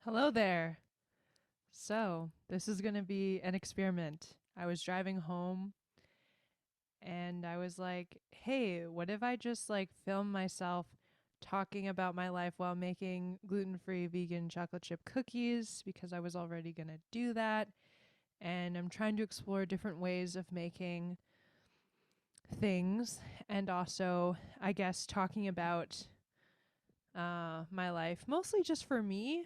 Hello there. So, this is going to be an experiment. I was driving home and I was like, hey, what if I just film myself talking about my life while making gluten-free vegan chocolate chip cookies because I was already going to do that. And I'm trying to explore different ways of making things and also, I guess, talking about my life, mostly just for me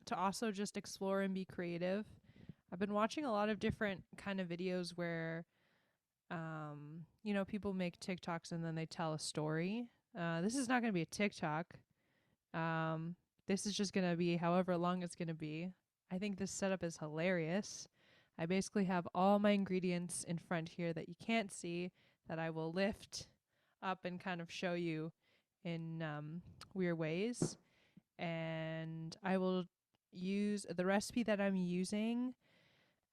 to also just explore and be creative. I've been watching a lot of different kind of videos where, people make TikToks and then they tell a story. This is not going to be a TikTok. Um, this is just going to be however long it's going to be. I think this setup is hilarious. I basically have all my ingredients in front here that you can't see that I will lift up and kind of show you in weird ways. And I will use the recipe that I'm using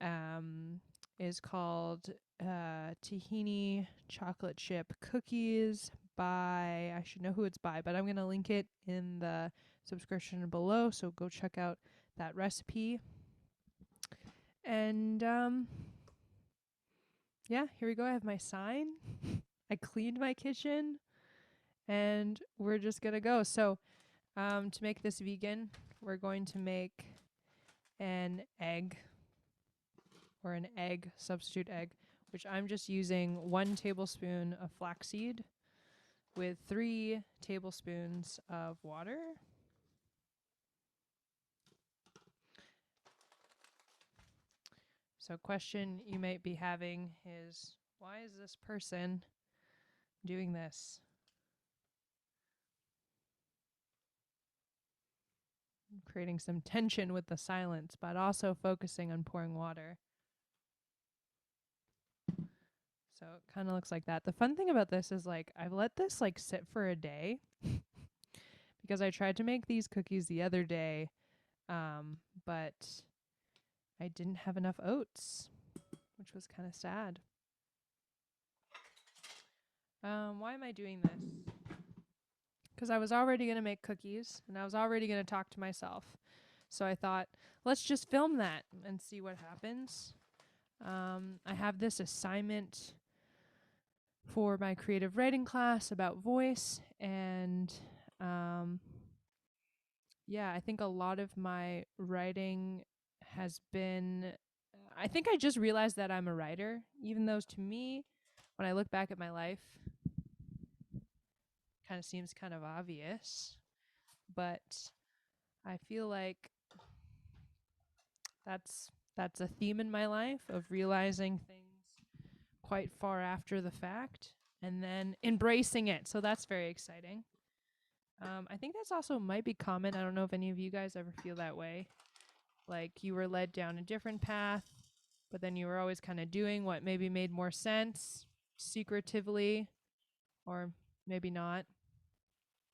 um, is called tahini chocolate chip cookies by, I should know who it's by, but I'm going to link it in the subscription below. So go check out that recipe. And yeah, here we go. I have my sign. I cleaned my kitchen and we're just going to go. So to make this vegan, we're going to make an egg or an egg, substitute egg, which I'm just using 1 tablespoon of flaxseed with 3 tablespoons of water. So, question you might be having is, why is this person doing this? Creating some tension with the silence, but also focusing on pouring water. So it kind of looks like that. The fun thing about this is I've let this sit for a day because I tried to make these cookies the other day, but I didn't have enough oats, which was kind of sad. Why am I doing this? Because I was already going to make cookies and I was already going to talk to myself. So I thought, let's just film that and see what happens. I have this assignment for my creative writing class about voice. And yeah, I think a lot of my writing has been. I think I just realized that I'm a writer, even though to me, when I look back at my life, kind of seems kind of obvious. But I feel like that's a theme in my life of realizing things quite far after the fact and then embracing it. So that's very exciting. I think that's also might be common. I don't know if any of you guys ever feel that way. Like you were led down a different path, but then you were always kind of doing what maybe made more sense secretively, or maybe not.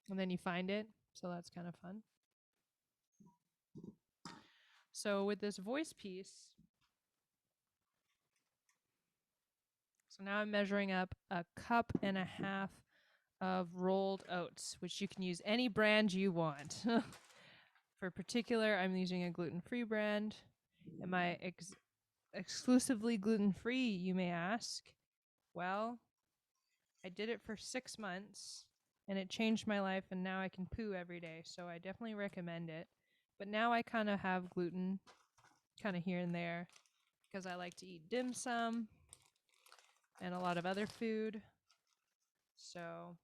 And then you find it. So that's kind of fun. So with this voice piece, so now I'm measuring up 1.5 cups of rolled oats, which you can use any brand you want. For particular, I'm using a gluten-free brand. Am I exclusively gluten-free, you may ask? Well, I did it for 6 months and it changed my life, and now I can poo every day, so I definitely recommend it. But now I kind of have gluten kind of here and there because I like to eat dim sum and a lot of other food. So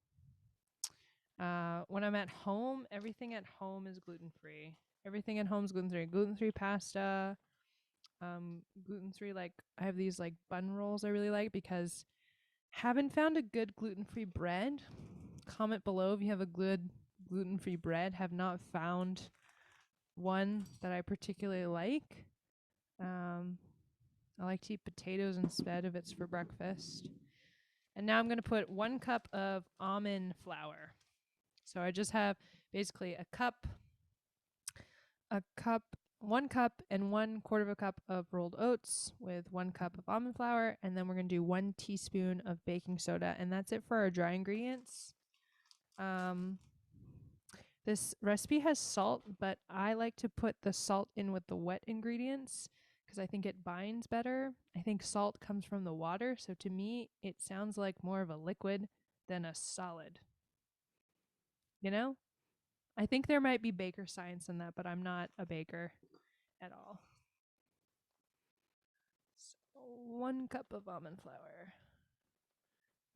when I'm at home, everything at home is gluten-free. Everything at home is gluten-free. Gluten-free pasta, gluten-free, I have these bun rolls I really like because haven't found a good gluten-free bread. Comment below if you have a good gluten-free bread. Have not found one that I particularly like. I like to eat potatoes instead if it's for breakfast. And now I'm going to put 1 cup of almond flour. So I just have basically a cup, 1 cup and 1/4 cup of rolled oats with 1 cup of almond flour. And then we're going to do 1 teaspoon of baking soda. And that's it for our dry ingredients. This recipe has salt, but I like to put the salt in with the wet ingredients because I think it binds better. I think salt comes from the water, so to me, it sounds like more of a liquid than a solid. You know? I think there might be baker science in that, but I'm not a baker at all. So 1 cup of almond flour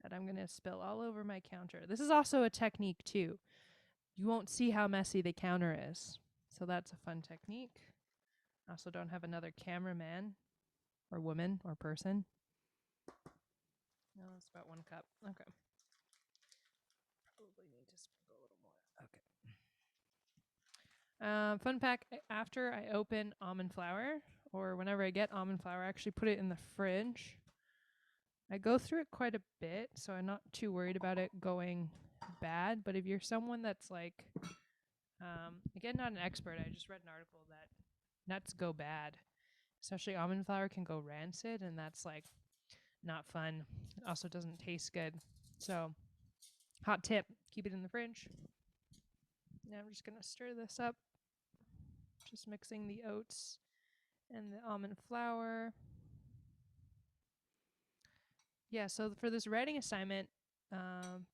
that I'm going to spill all over my counter. This is also a technique, too. You won't see how messy the counter is. So that's a fun technique. I also don't have another cameraman or woman or person. No, it's about 1 cup. Okay. Probably need to sprinkle a little more. Okay. Fun fact, after I open almond flour, or whenever I get almond flour, I actually put it in the fridge. I go through it quite a bit, so I'm not too worried about it going bad. But if you're someone that's like, again, not an expert, I just read an article that nuts go bad. Especially almond flour can go rancid, and that's like not fun. It also doesn't taste good. So, hot tip, keep it in the fridge. Now I'm just going to stir this up. Just mixing the oats and the almond flour. Yeah, so for this writing assignment,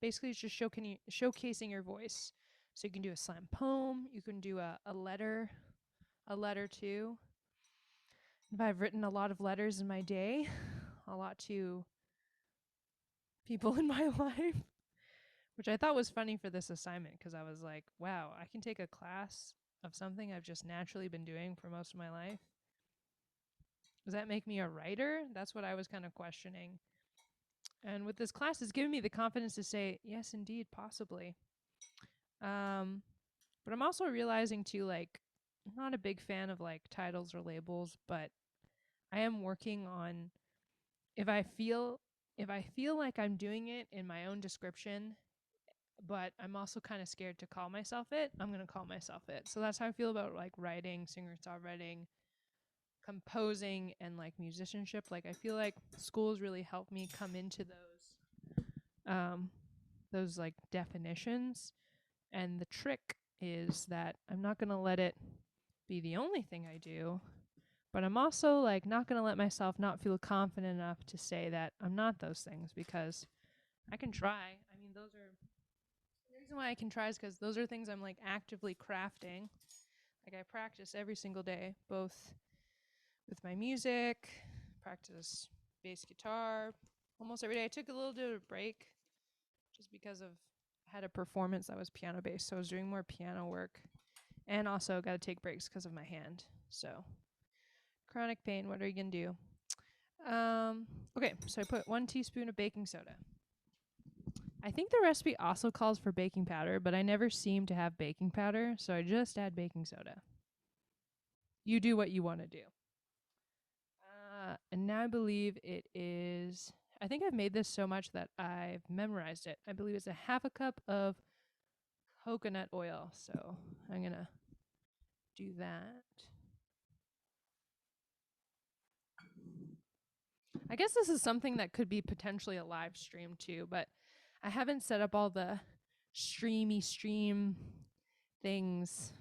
basically it's just showcasing your voice. So you can do a slam poem, you can do a letter too. I've written a lot of letters in my day, a lot to people in my life, which I thought was funny for this assignment because I was like, wow, I can take a class of something I've just naturally been doing for most of my life. Does that make me a writer? That's what I was kind of questioning. And with this class, it's given me the confidence to say, yes, indeed, possibly. But I'm also realizing too, like, I'm not a big fan of like titles or labels, but I am working on if I feel like I'm doing it in my own description, but I'm also kind of scared to call myself it, I'm going to call myself it. So that's how I feel about like writing, singer-songwriting, composing, and like musicianship. Like I feel like schools really helped me come into those like definitions. And the trick is that I'm not going to let it be the only thing I do, but I'm also like not going to let myself not feel confident enough to say that I'm not those things, because I can try. I mean, those are the reason why I can try is because those are things I'm like actively crafting. Like I practice every single day, both with my music, practice bass guitar almost every day. I took a little bit of a break just because of I had a performance that was piano based, so I was doing more piano work, and also got to take breaks because of my hand. So chronic pain. What are you gonna do? Okay, so I put 1 teaspoon of baking soda. I think the recipe also calls for baking powder, but I never seem to have baking powder, so I just add baking soda. You do what you want to do. And now I believe it is, I think I've made this so much that I've memorized it. I believe it's a 1/2 cup of coconut oil. So I'm going to do that. I guess this is something that could be potentially a live stream too, but I haven't set up all the stream things.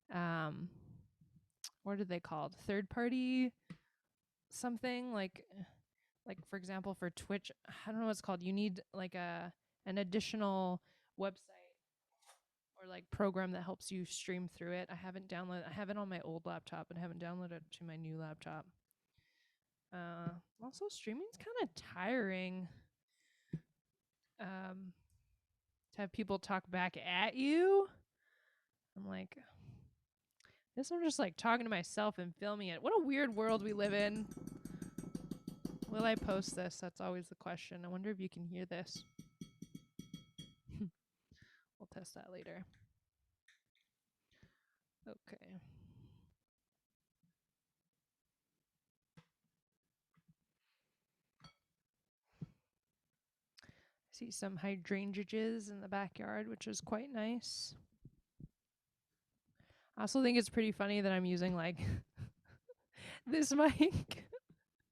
What are they called? Third party something like for example for Twitch, I don't know what it's called. You need like an additional website or like program that helps you stream through it. I have it on my old laptop and haven't downloaded it to my new laptop. Also streaming's kind of tiring. To have people talk back at you. I'm like, this I'm just like talking to myself and filming it. What a weird world we live in. Will I post this? That's always the question. I wonder if you can hear this. We'll test that later. Okay. See some hydrangeas in the backyard, which is quite nice. I also think it's pretty funny that I'm using like this mic.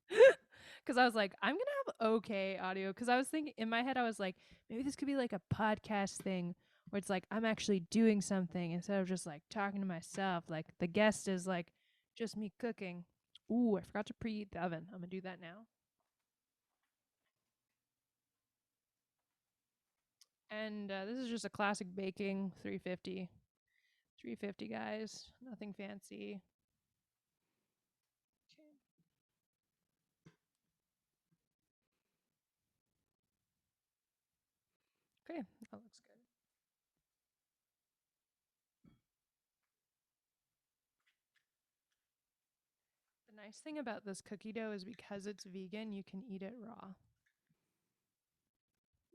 Because I was like, I'm going to have okay audio. Because I was thinking in my head, I was like, maybe this could be like a podcast thing where it's like I'm actually doing something instead of just like talking to myself. Like the guest is like just me cooking. Ooh, I forgot to preheat the oven. I'm gonna do that now. And this is just a classic baking 350. 350, guys. Nothing fancy. Okay, that looks good. The nice thing about this cookie dough is because it's vegan, you can eat it raw.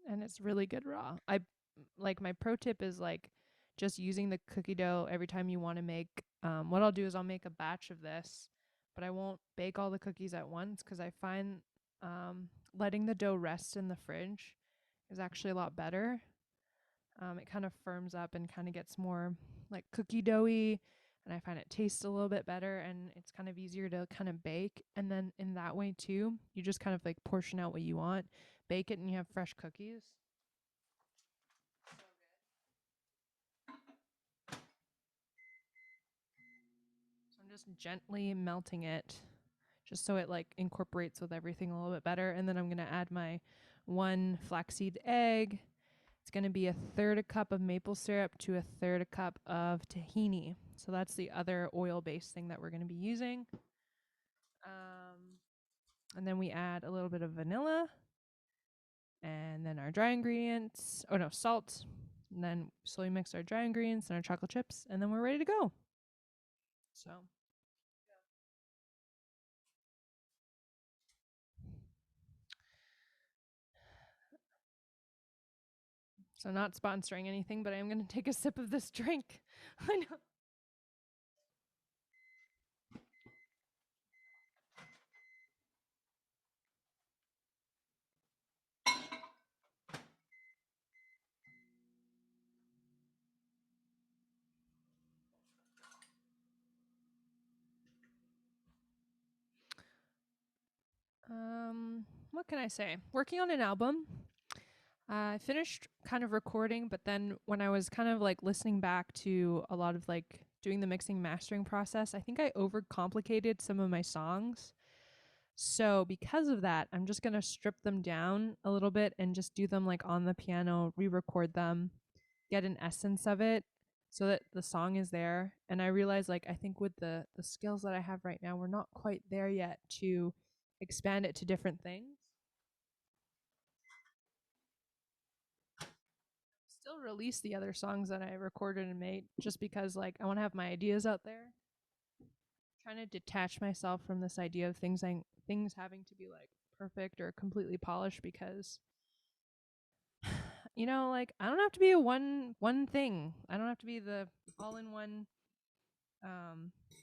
And it's really good raw. I like my pro tip is like just using the cookie dough every time you want to make what I'll do is I'll make a batch of this, but I won't bake all the cookies at once cuz I find letting the dough rest in the fridge is actually a lot better. It kind of firms up and kind of gets more like cookie doughy, and I find it tastes a little bit better, and it's kind of easier to kind of bake. And then in that way too, you just kind of like portion out what you want, bake it, and you have fresh cookies. So I'm just gently melting it just so it like incorporates with everything a little bit better. And then I'm going to add my 1 flaxseed egg. It's going to be 1/3 a cup of maple syrup to 1/3 a cup of tahini. So that's the other oil-based thing that we're going to be using. And then we add a little bit of vanilla, and then our dry ingredients. Oh no, salt. And then slowly mix our dry ingredients and our chocolate chips, and then we're ready to go. So not sponsoring anything, but I'm going to take a sip of this drink. I know. What can I say? Working on an album. I finished kind of recording, but then when I was kind of like listening back to a lot of like doing the mixing mastering process, I think I overcomplicated some of my songs. So because of that, I'm just going to strip them down a little bit and just do them like on the piano, re-record them, get an essence of it so that the song is there. And I realize like I think with the skills that I have right now, we're not quite there yet to expand it to different things. Still release the other songs that I recorded and made just because like I want to have my ideas out there. Trying to detach myself from this idea of things having to be like perfect or completely polished because like I don't have to be a one thing. I don't have to be the all-in-one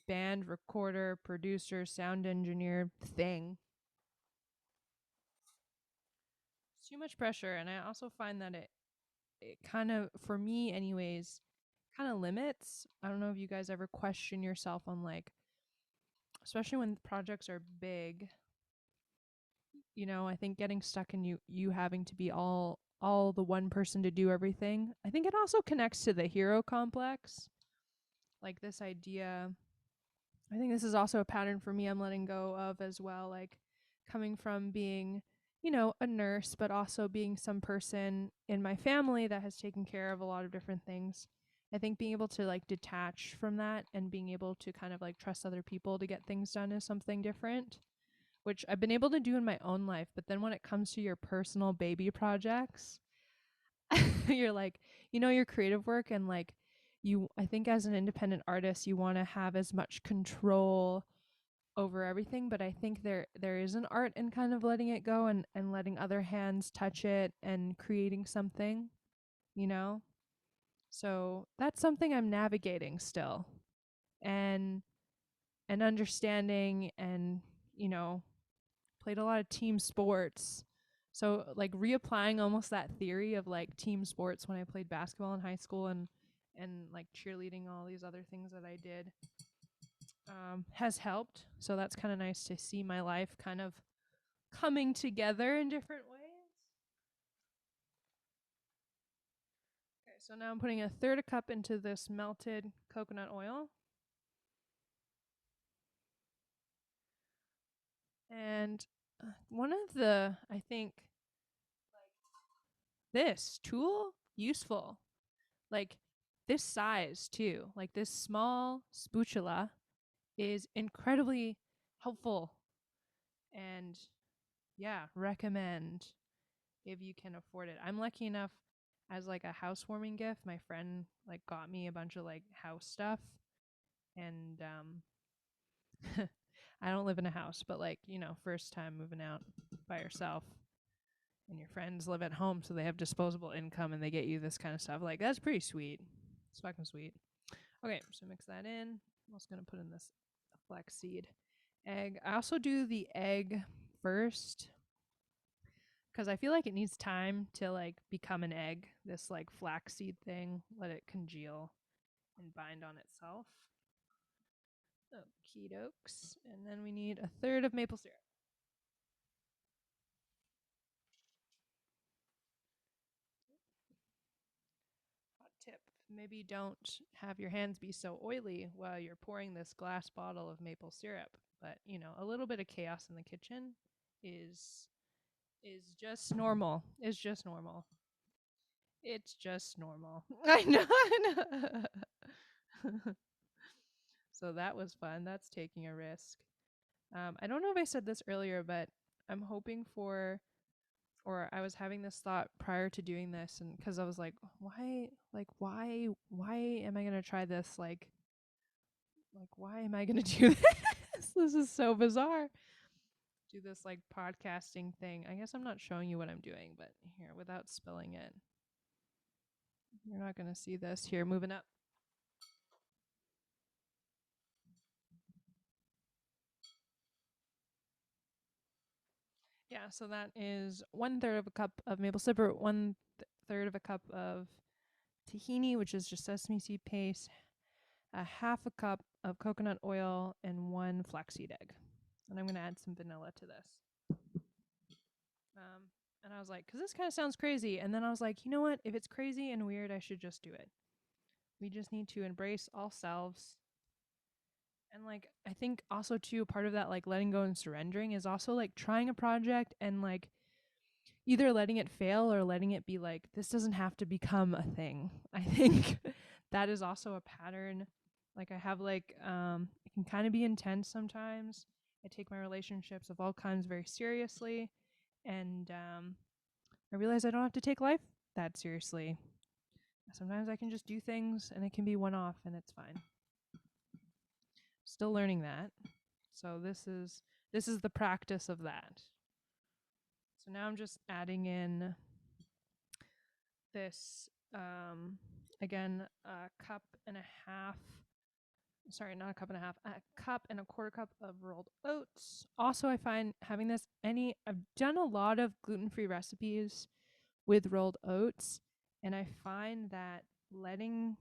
band, recorder, producer, sound engineer thing. It's too much pressure, and I also find that it kind of, for me anyways, kind of limits. I don't know if you guys ever question yourself on like, especially when projects are big, I think getting stuck in you having to be all the one person to do everything. I think it also connects to the hero complex. Like this idea, I think this is also a pattern for me I'm letting go of as well, like coming from being, a nurse, but also being some person in my family that has taken care of a lot of different things. I think being able to like detach from that and being able to kind of like trust other people to get things done is something different, which I've been able to do in my own life. But then when it comes to your personal baby projects, you're like, your creative work, and like I think as an independent artist, you want to have as much control over everything, but I think there is an art in kind of letting it go and letting other hands touch it and creating something, you know? So that's something I'm navigating still. And understanding, and played a lot of team sports. So like reapplying almost that theory of like team sports when I played basketball in high school, and like cheerleading, all these other things that I did, has helped. So that's kind of nice to see my life kind of coming together in different ways. Okay, so now I'm putting 1/3 cup into this melted coconut oil. And one of the, I think, this tool, useful. Like this size too. Like this small spatula is incredibly helpful. And yeah, recommend if you can afford it. I'm lucky enough as like a housewarming gift, my friend like got me a bunch of like house stuff. And I don't live in a house, but like, you know, first time moving out by yourself and your friends live at home, so they have disposable income and they get you this kind of stuff. Like, that's pretty sweet. It's fucking sweet. Okay, so mix that in. I'm also going to put in this flaxseed egg. I also do the egg first because I feel like it needs time to like become an egg. This like flaxseed thing, let it congeal and bind on itself. Okie dokes. And then we need 1/3 of maple syrup. Hot tip. Maybe don't have your hands be so oily while you're pouring this glass bottle of maple syrup. But, you know, a little bit of chaos in the kitchen is just normal. It's just normal. It's just normal. I know. I know. So that was fun. That's taking a risk. I don't know if I said this earlier, but I'm hoping for, or I was having this thought prior to doing this, and because I was like, why am I gonna try this? Why am I gonna do this? This is so bizarre. Do this like podcasting thing. I guess I'm not showing you what I'm doing, but here, without spilling it, you're not gonna see this. Here, moving up. Yeah, so that is 1/3 of a cup of maple syrup, 1/3 of a cup of tahini, which is just sesame seed paste, a 1/2 cup of coconut oil, and 1 flaxseed egg. And I'm going to add some vanilla to this. And I was like, because this kind of sounds crazy. And then I was like, you know what? If it's crazy and weird, I should just do it. We just need to embrace all selves. And like, I think also too, part of that, like letting go and surrendering is also like trying a project and like either letting it fail or letting it be like, this doesn't have to become a thing. I think that is also a pattern. Like I have like, it can kind of be intense sometimes. I take my relationships of all kinds very seriously. And I realize I don't have to take life that seriously. Sometimes I can just do things and it can be one off and it's fine. Still learning that. So this is the practice of that. So now I'm just adding in this again, a cup and a half. Sorry, not a cup and a half. A cup and a 1/4 cup of rolled oats. Also, I find having this I've done a lot of gluten-free recipes with rolled oats, and I find that letting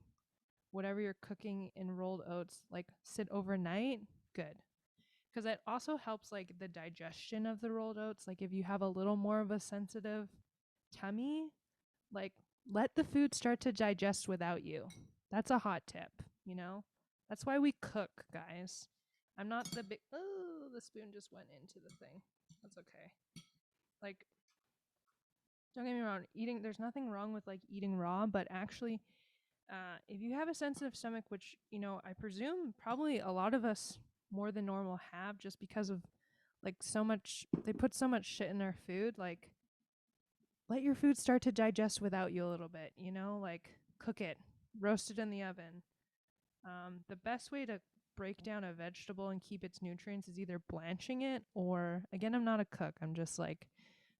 whatever you're cooking in rolled oats like sit overnight, good. Because it also helps like the digestion of the rolled oats. Like if you have a little more of a sensitive tummy, like let the food start to digest without you. That's a hot tip, you know? That's why we cook, guys. I'm not the big, oh, the spoon just went into the thing. That's okay. Like, don't get me wrong, there's nothing wrong with like eating raw, but actually, if you have a sensitive stomach, which, you know, I presume probably a lot of us more than normal have just because of like they put so much shit in our food, like, let your food start to digest without you a little bit, you know, like cook it, roast it in the oven. The best way to break down a vegetable and keep its nutrients is either blanching it or, again, I'm not a cook. I'm just like,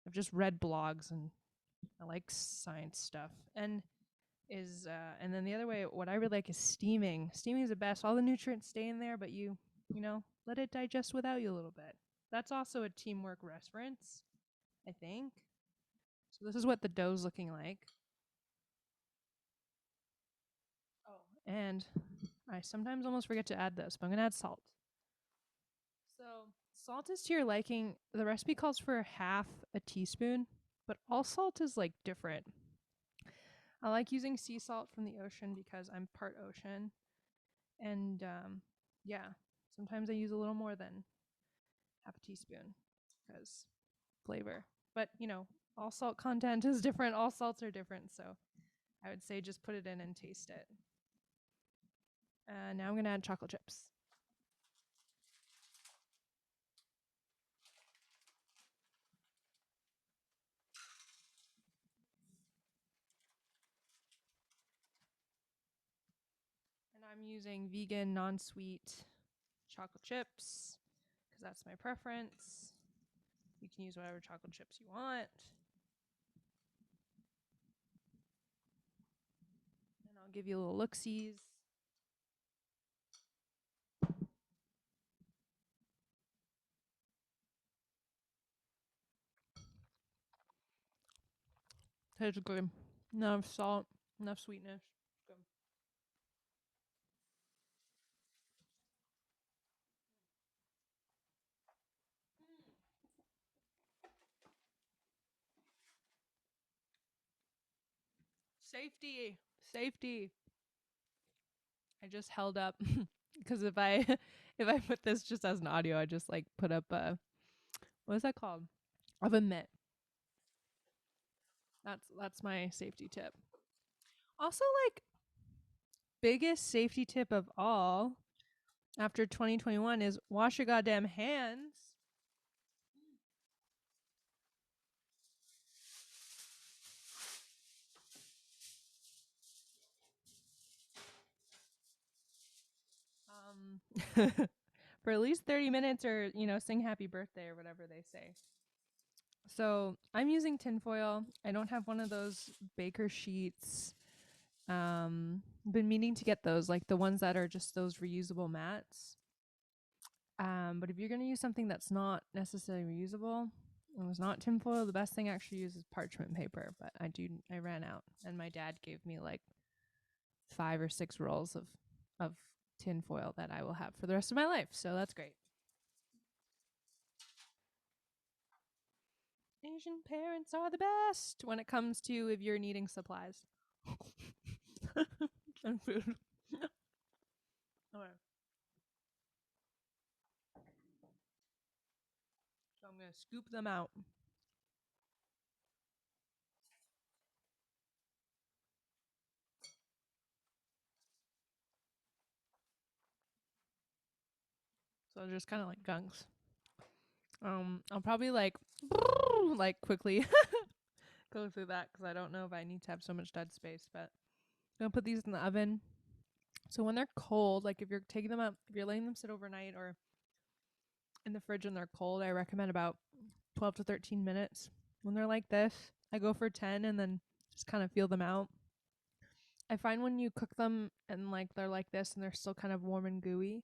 I've just read blogs and I like science stuff. And then the other way, what I really like is steaming. Steaming is the best. All the nutrients stay in there, but you know, let it digest without you a little bit. That's also a teamwork reference, I think. So this is what the dough's looking like. Oh, and I sometimes almost forget to add this, but I'm going to add salt. So salt is to your liking. The recipe calls for 1/2 a teaspoon, but all salt is like different. I like using sea salt from the ocean because I'm part ocean. And yeah, sometimes I use a little more than half a teaspoon because flavor. But, you know, all salt content is different. All salts are different. So I would say just put it in and taste it. Now I'm going to add chocolate chips. And I'm using vegan, non-sweet chocolate chips because that's my preference. You can use whatever chocolate chips you want. And I'll give you a little look-sees. Tastes good. Enough salt, enough sweetness. Good. Safety. Safety. I just held up because if I if I put this just as an audio, I just like put up a what is that called? Oven mitt. That's my safety tip. Also, like biggest safety tip of all after 2021 is wash your goddamn hands. For at least 30 minutes or, you know, sing happy birthday or whatever they say. So I'm using tinfoil. I don't have one of those baker sheets. Been meaning to get those, like the ones that are just those reusable mats. But if you're going to use something that's not necessarily reusable, it was not tinfoil. The best thing I actually use is parchment paper, but I ran out, and my dad gave me like 5 or 6 rolls of tinfoil that I will have for the rest of my life. So that's great. Asian parents are the best when it comes to if you're needing supplies and food. Okay. So I'm going to scoop them out. So they're just kind of like gunks. I'll probably like quickly go through that because I don't know if I need to have so much dead space, but I'm going to put these in the oven. So when they're cold, like if you're taking them out, if you're letting them sit overnight or in the fridge and they're cold, I recommend about 12 to 13 minutes. When they're like this, I go for 10 and then just kind of feel them out. I find when you cook them and like they're like this and they're still kind of warm and gooey,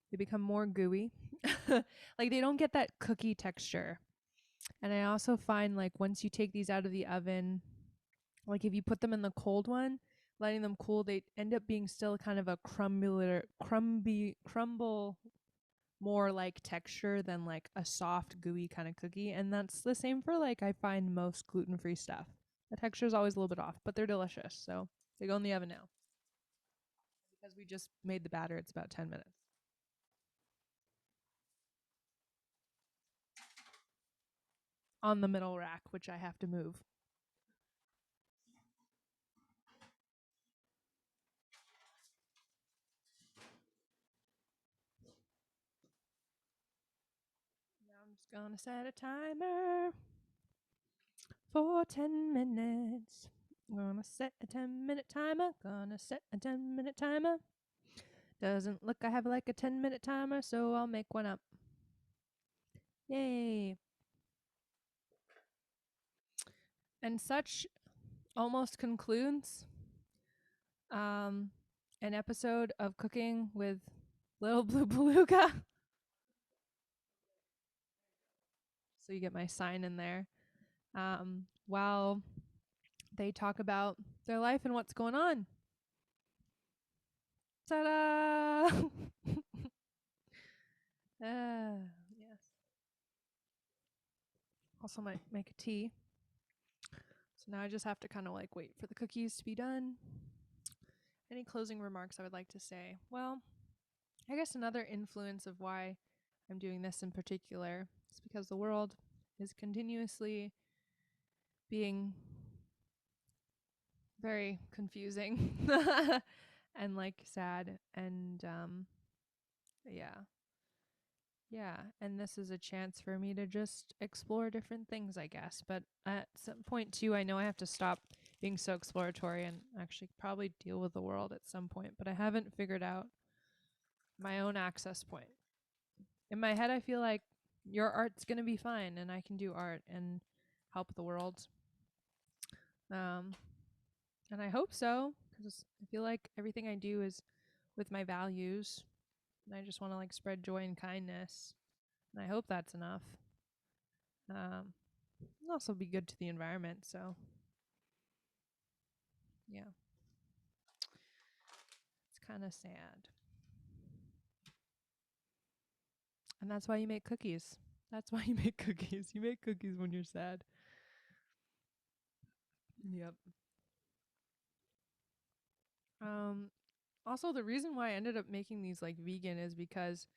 they become more gooey. Like they don't get that cookie texture. And I also find like once you take these out of the oven, like if you put them in the cold one, letting them cool, they end up being still kind of a crumble more like texture than like a soft gooey kind of cookie. And that's the same for like I find most gluten-free stuff. The texture is always a little bit off, but they're delicious. So they go in the oven now. Because we just made the batter, it's about 10 minutes. On the middle rack, which I have to move. Now I'm just gonna set a timer for 10 minutes. Gonna set a 10-minute timer. Gonna set a 10-minute timer. Doesn't look I have like a 10-minute timer, so I'll make one up. Yay. And such almost concludes an episode of Cooking with Lilbluebeluga. So you get my sign in there. While they talk about their life and what's going on. Ta-da! Yes. Also might make a tea. So So now I just have to kind of like wait for the cookies to be done. Any closing remarks I would like to say? Well, I guess another influence of why I'm doing this in particular is because the world is continuously being very confusing and like sad and yeah. Yeah, and this is a chance for me to just explore different things, I guess. But at some point too, I know I have to stop being so exploratory and actually probably deal with the world at some point, but I haven't figured out my own access point. In my head, I feel like your art's going to be fine and I can do art and help the world. Um and I hope so, cuz I feel like everything I do is with my values and I just want to like spread joy and kindness. And I hope that's enough. It'll also be good to the environment, so yeah. It's kind of sad. And that's why you make cookies. That's why you make cookies. You make cookies when you're sad. Yep. Um Also the reason why I ended up making these like vegan is because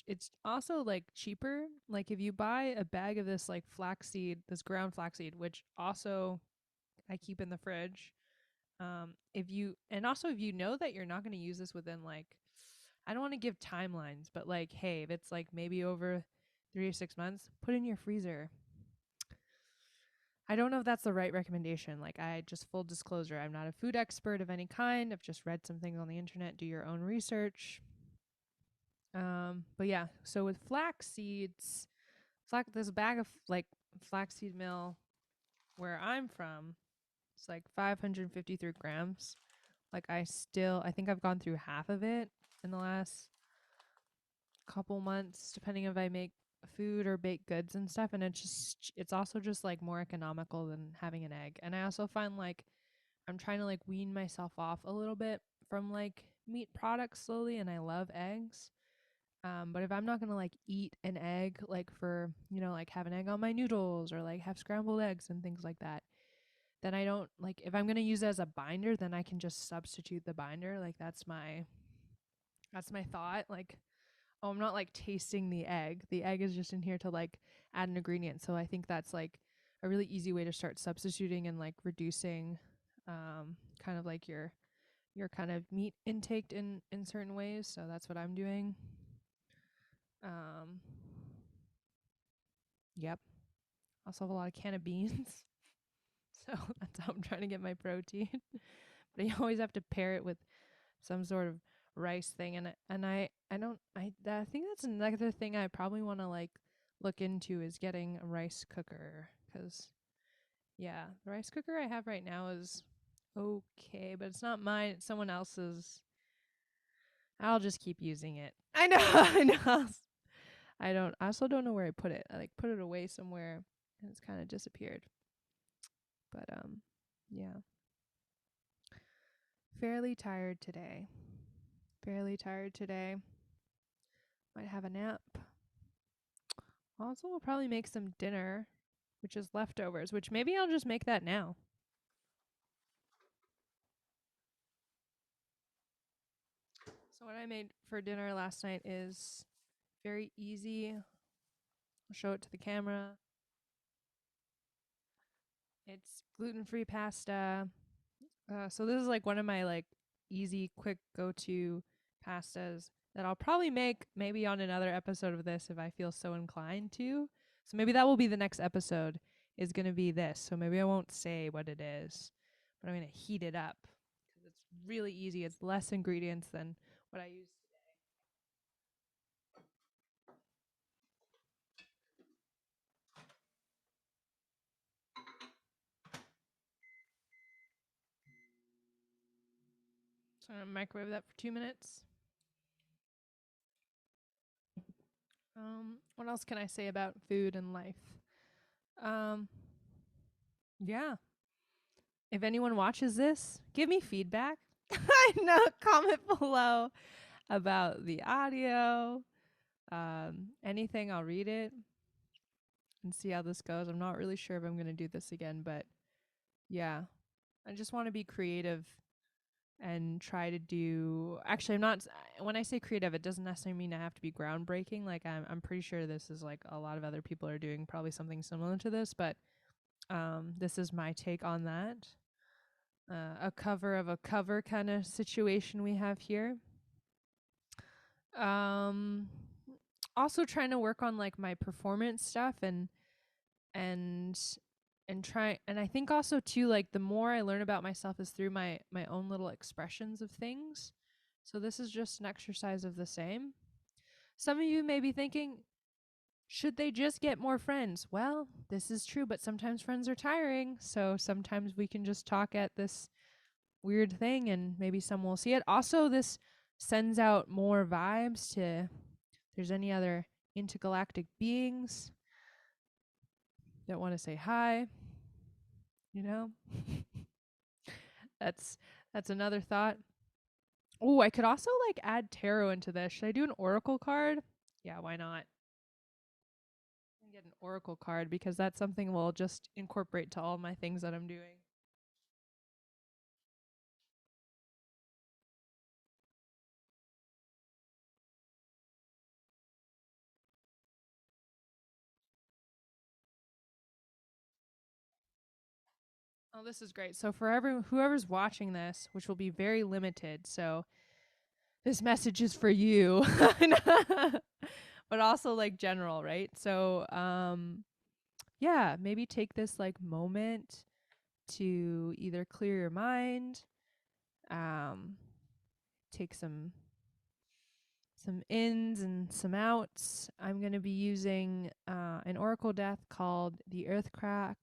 it's also like cheaper. Like if you buy a bag of this like flaxseed, this ground flaxseed, which also I keep in the fridge. If you know that you're not going to use this within like, I don't want to give timelines, but like, hey, if it's like maybe over 3 to 6 months, put in your freezer. I don't know if that's the right recommendation. Like, I just full disclosure, I'm not a food expert of any kind. I've just read some things on the internet. Do your own research. But yeah, so with flax seeds, this bag of like flaxseed meal where I'm from, it's like 553 grams. Like I think I've gone through half of it in the last couple months, depending if I make food or bake goods and stuff. And it's also just like more economical than having an egg. And I also find like I'm trying to like wean myself off a little bit from like meat products slowly. And I love eggs. But if I'm not gonna like eat an egg, like for, like have an egg on my noodles or like have scrambled eggs and things like that, then I don't like, if I'm gonna use it as a binder, then I can just substitute the binder. Like that's my thought. Like, oh, I'm not like tasting the egg. The egg is just in here to like add an ingredient. So I think that's like a really easy way to start substituting and like reducing kind of like your kind of meat intake in certain ways. So that's what I'm doing. Um yep. Also have a lot of can of beans. So that's how I'm trying to get my protein. But you always have to pair it with some sort of rice thing, and I think that's another thing I probably want to like look into is getting a rice cooker, cuz yeah, the rice cooker I have right now is okay, but it's not mine, it's someone else's. I'll just keep using it. I know. I also don't know where I put it. I like put it away somewhere and it's kind of disappeared. But yeah. Fairly tired today. Might have a nap. Also, we'll probably make some dinner, which is leftovers, which maybe I'll just make that now. So what I made for dinner last night is very easy. I'll show it to the camera. It's gluten-free pasta. So this is like one of my like easy, quick go-to pastas that I'll probably make maybe on another episode of this if I feel so inclined to. So maybe that will be the next episode is going to be this. So maybe I won't say what it is, but I'm going to heat it up because it's really easy. It's less ingredients than what I use today. So I'm going to microwave that for 2 minutes. What else can I say about food and life? Yeah. If anyone watches this, give me feedback. I know, comment below about the audio. Anything, I'll read it and see how this goes. I'm not really sure if I'm going to do this again, but Yeah. I just want to be creative and try to do. Actually, I'm not. When I say creative, it doesn't necessarily mean I have to be groundbreaking. Like I'm pretty sure this is like a lot of other people are doing probably something similar to this, but this is my take on that. A cover of a cover kind of situation we have here. Um, Also trying to work on like my performance stuff and try, and I think also too, like the more I learn about myself is through my own little expressions of things. So this is just an exercise of the same. Some of you may be thinking, should they just get more friends? Well, this is true, but sometimes friends are tiring. So sometimes we can just talk at this weird thing and maybe someone will see it. Also, this sends out more vibes to if there's any other intergalactic beings that want to say hi, you know? that's that's another thought. Oh, I could also like add tarot into this. Should I do an oracle card? Yeah, why not? Get an oracle card because that's something we'll just incorporate to all my things that I'm doing. Oh, this is great. So for whoever's watching this, which will be very limited, so this message is for you. But also like general, right? So yeah, maybe take this like moment to either clear your mind, um take some ins and some outs. I'm going to be using an oracle deck called the EarthCraft,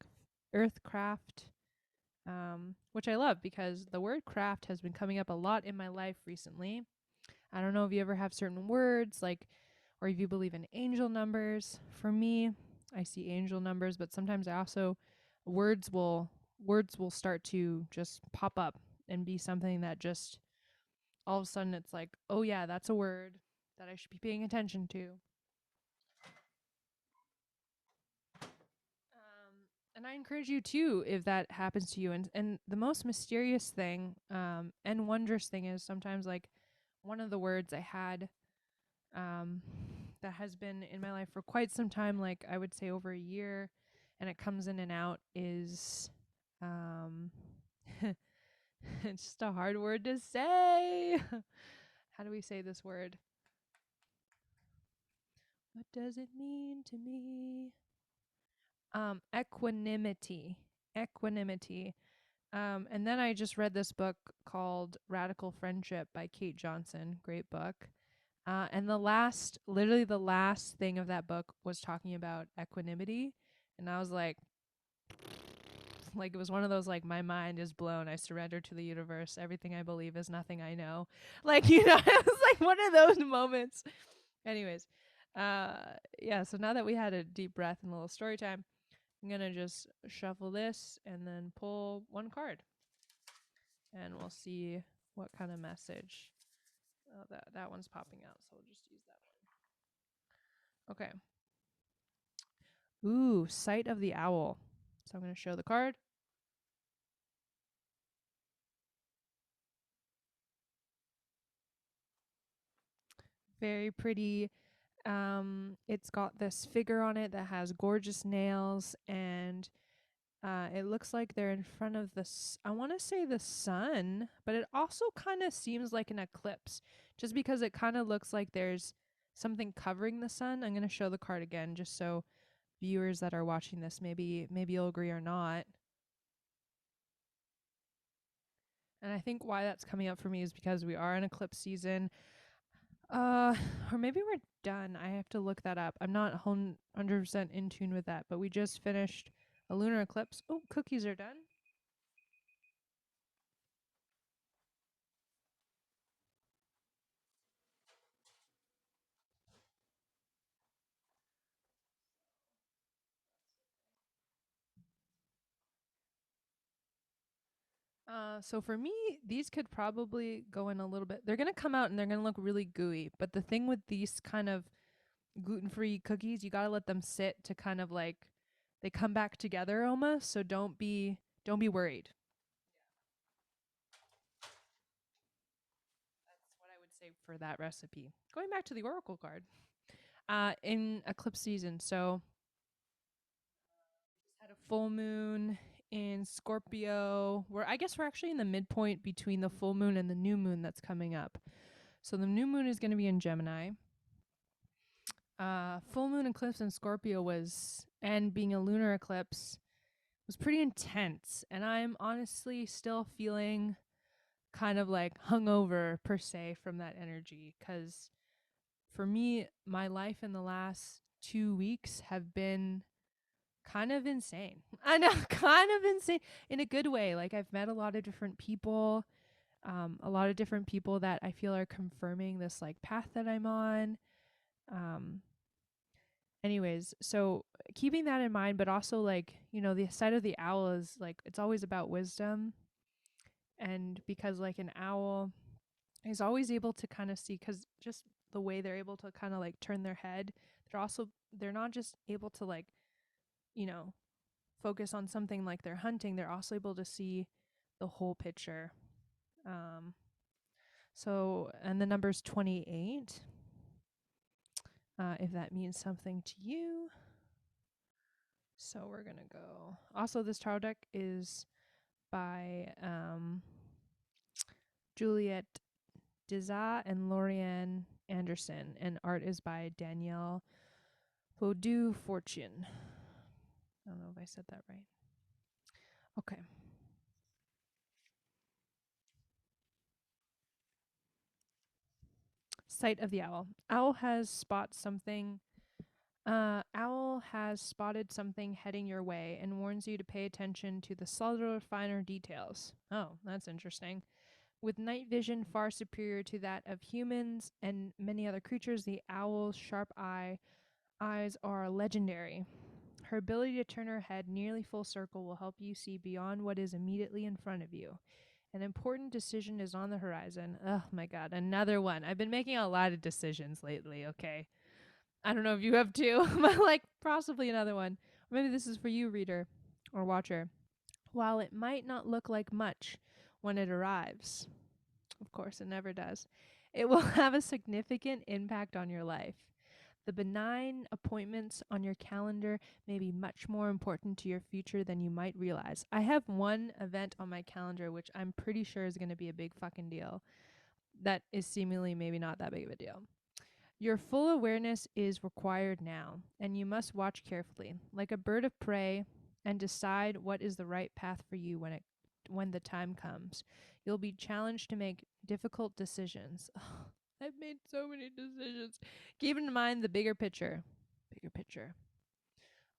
which I love because the word craft has been coming up a lot in my life recently. I don't know if you ever have certain words like, or if you believe in angel numbers. For me, I see angel numbers, but sometimes I also words will start to just pop up and be something that just all of a sudden it's like, oh yeah, that's a word that I should be paying attention to. And I encourage you too, if that happens to you. And the most mysterious thing, and wondrous thing is sometimes like one of the words I had, that has been in my life for quite some time, like I would say over a year, and it comes in and out is, it's just a hard word to say. How do we say this word? What does it mean to me? Equanimity. Equanimity. And then I just read this book called Radical Friendship by Kate Johnson. Great book. And literally the last thing of that book was talking about equanimity. And I was like it was one of those like my mind is blown. I surrender to the universe. Everything I believe is nothing I know. Like, you know, it was like one of those moments. Anyways, yeah, so now that we had a deep breath and a little story time, I'm going to just shuffle this and then pull one card. And we'll see what kind of message. Oh, that one's popping out, so we'll just use that one. Okay. Ooh, Sight of the Owl. So I'm going to show the card. Very pretty. It's got this figure on it that has gorgeous nails, and it looks like they're in front of I want to say the sun, but it also kind of seems like an eclipse, just because it kind of looks like there's something covering the sun. I'm going to show the card again, just so viewers that are watching this maybe you'll agree or not. And I think why that's coming up for me is because we are in eclipse season. Or maybe we're done. I have to look that up. I'm not 100% in tune with that, but we just finished a lunar eclipse. Oh, cookies are done. So for me, these could probably go in a little bit. They're gonna come out and they're gonna look really gooey. But the thing with these kind of gluten-free cookies, you gotta let them sit to kind of like they come back together almost. So don't be Don't be worried. That's what I would say for that recipe. Going back to the oracle card. In eclipse season, so had a full moon in Scorpio. I guess we're actually in the midpoint between the full moon and the new moon that's coming up. So the new moon is going to be in Gemini. Full moon eclipse in Scorpio and being a lunar eclipse, was pretty intense. And I'm honestly still feeling kind of like hungover per se from that energy. Because for me, my life in the last 2 weeks have been kind of insane. I know, kind of insane in a good way. Like I've met a lot of different people, that I feel are confirming this like path that I'm on. Anyways, so keeping that in mind, but also like, the side of the owl is like, it's always about wisdom. And because like an owl is always able to kind of see, because just the way they're able to kind of like turn their head, they're not just able to like, focus on something like they're hunting, they're also able to see the whole picture. And the number's 28. If that means something to you. So we're going to go. Also, this tarot deck is by Juliet Diaz and Lorraine Anderson, and art is by Danielle Boodoo-Fortuné. I don't know if I said that right. Okay. Sight of the owl. Owl has spotted something heading your way and warns you to pay attention to the subtler, finer details. Oh, that's interesting. With night vision far superior to that of humans and many other creatures, the owl's sharp eyes are legendary. Her ability to turn her head nearly full circle will help you see beyond what is immediately in front of you. An important decision is on the horizon. Oh my god, another one. I've been making a lot of decisions lately, okay? I don't know if you have too, but like possibly another one. Or maybe this is for you, reader or watcher. While it might not look like much when it arrives, of course it never does, it will have a significant impact on your life. The benign appointments on your calendar may be much more important to your future than you might realize. I have one event on my calendar which I'm pretty sure is going to be a big fucking deal. That is seemingly maybe not that big of a deal. Your full awareness is required now, and you must watch carefully, like a bird of prey, and decide what is the right path for you when the time comes. You'll be challenged to make difficult decisions. I've made so many decisions. Keep in mind the bigger picture. Bigger picture.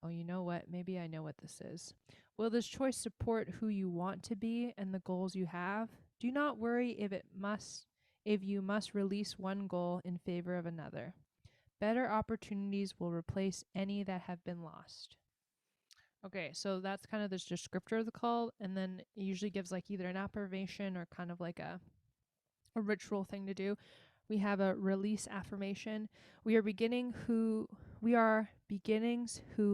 Oh, you know what? Maybe I know what this is. Will this choice support who you want to be and the goals you have? Do not worry if you must release one goal in favor of another. Better opportunities will replace any that have been lost. Okay, so that's kind of the descriptor of the call, and then it usually gives like either an affirmation or kind of like a ritual thing to do. We have a release affirmation. We are beginnings who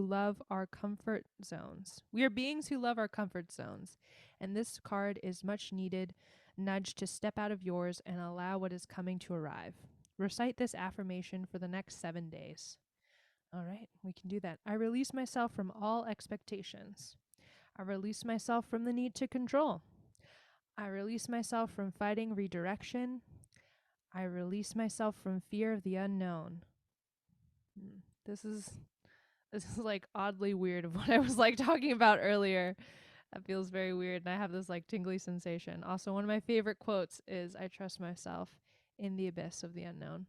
love our comfort zones. We are beings who love our comfort zones. And this card is much needed nudge to step out of yours and allow what is coming to arrive. Recite this affirmation for the next 7 days. All right, we can do that. I release myself from all expectations. I release myself from the need to control. I release myself from fighting redirection. I release myself from fear of the unknown. This is like oddly weird of what I was like talking about earlier. That feels very weird, and I have this like tingly sensation. Also, one of my favorite quotes is, I trust myself in the abyss of the unknown.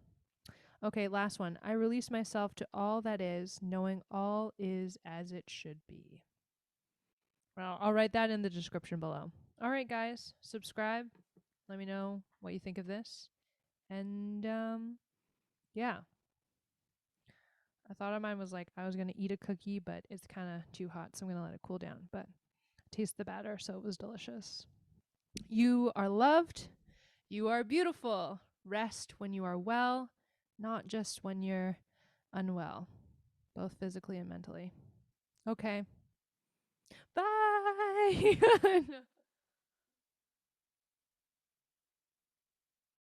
Okay, last one. I release myself to all that is, knowing all is as it should be. Well, I'll write that in the description below. All right, guys, subscribe. Let me know what you think of this. And yeah. I thought mine was like I was going to eat a cookie, but it's kind of too hot, so I'm going to let it cool down. But taste the batter, so it was delicious. You are loved. You are beautiful. Rest when you are well, not just when you're unwell, both physically and mentally. Okay. Bye. Bye.